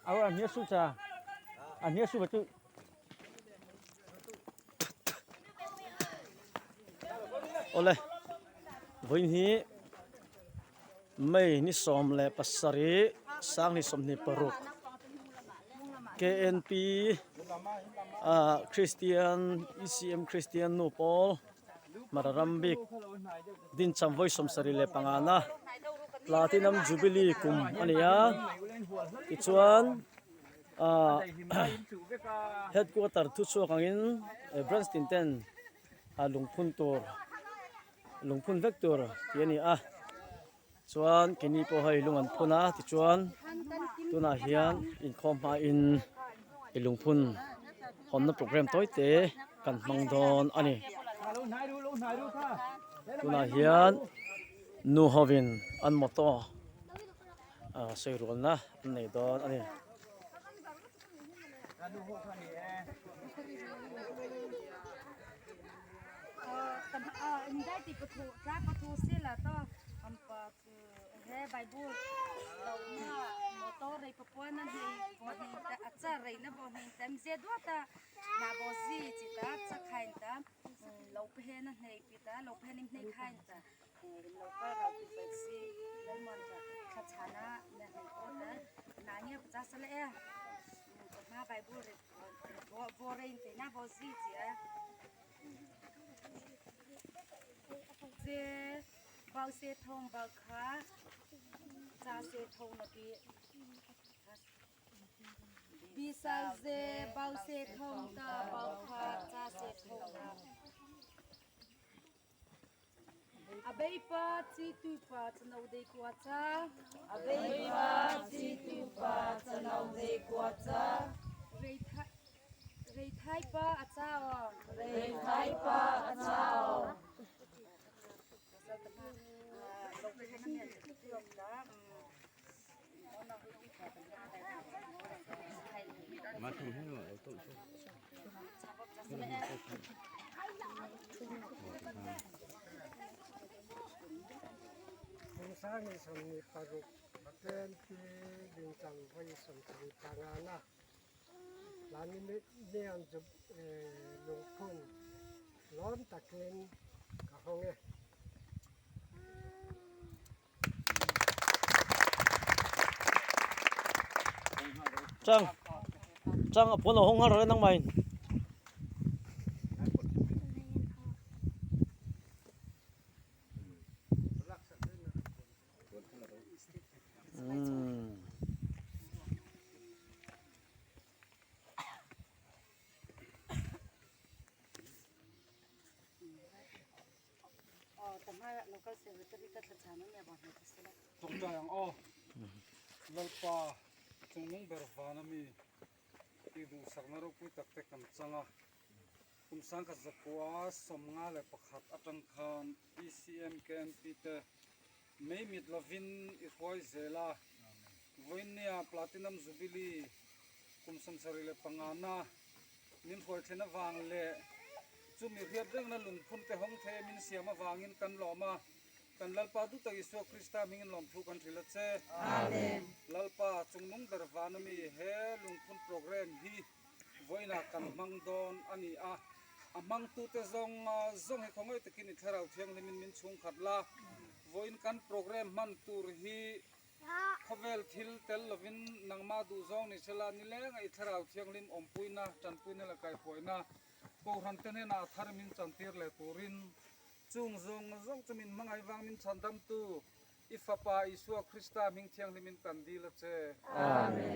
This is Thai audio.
เอาอันนี้สู้จ้าอันนี้สู้ประตูโอ้เลยวันนี้ไม่นิสมและปัสสรีสร้างนิสมนิปรุก KNP คริสเตียน ECM คริสเตียนนูปอลมารัมบิกดินจัมไว้สมสรีเลปังานะลาตินัมจูบิลีคุมอันนี้อีชวนheadquarter ทุกส่วนกันบรันสตินเทนลงพุนตัวลงพุนเวกตัวที่นี่ชวนกินีพอให้ลงอันพุนะที่ชวนตัวน่าเฮียนอินคอมมาอินลงพุนหอมนับโปรแกรมตัวเตะกันมังดอนอันนี้ตัวน่าเฮียนนูฮาวินอันมอตเซรุลนะอันนี้ดอนอันนี้ได้ติดประตูรับประตูเสียละต่ออันปะเฮ้ใบบัวเราเนี่ยมอเตอร์ไรปะปนนั่นเองบ่เห็นแต่อาจารย์ไรนะบ่เห็นแต่มีเสียด้วยแต่นาบ่ซีจิตาจะขายแต่เราไปเห็นนั่นเองปิดาเราไปเห็นนี่ขายแต่เราก็เราไปซีแล้วมันจะขัดชนะเนี่ยเห็นก็แต่นาเนี่ยจะสละมาใบบัวเลยบ่เรนแต่นาบ่ซีจิเบาเสทงเบาขาจาเสทงนะบีซาเซเบาเสทงตาเบาขาจาเสทงนะอาเบยปาจิตุปาจะนาเดกัวจ้าอาเบยปาจิตุปาจะนาเดกัวจ้าเรไทปาอาจารย์เรไทปาอาจารย์มาทำให้หน่อยต้นสร้างสมนิปรุกเกินที่ดินจังไว้สมนิปางานะหลานนี้เนี่ยจะลงทุนร้อนตะเกียงกับห้องเอจังพนห้องหาเลยนั่งไปแต่ว่าเราก็เสียวิตามินก็ทันชานั่นเนี่ยบอกให้เสีย ตรงใจอย่างอ้อลลปาจงมุ่งเบรฟานามีที่ดูสักนรกพิตักเตกันจังอ่ะคุมสังกัดจักรวาสมงาเลปขัดอัตังคาน ECM KNP เตไม่มีลวินอีควายเซล่าวินเนี่ยพลาตินัมจูบิลีคุมสังสริเลปังานานินควายเทนวางเล่จุมีเรียบเรื่องนั้นหลุนพุ่นแต่ห้องเทมินเสียมาวางินกันหล่อมากันลัลปาดุตอิสวคริสต์มิงหลอมทุกันทีละเซอาเมนลัลปาจงนุ่งดร์วานมีเฮลุงพุ่นโปรแกรมฮีไว้นักกันมังดอนอันนี้มังตุเตซองให้ของไอ้ตะกินอิทราเทียงลิมินชุงขัดลาไว้กันโปรแกรมมันตูร์ฮีขวลทิลเตลวินนังมาดูซองนิชลานิเลงอิทราเทียงลิมอมปุยนะจันปุยนี่ละไก่ปุยนะกูรันเตเนนาทาร์มินจันทีร์เลตูรินจุงซงจะมินมังไอวังมินชันดัมตูอิฟปาอิสวาคริสตามิงเทียงลิมินกันดีละเจอาเมน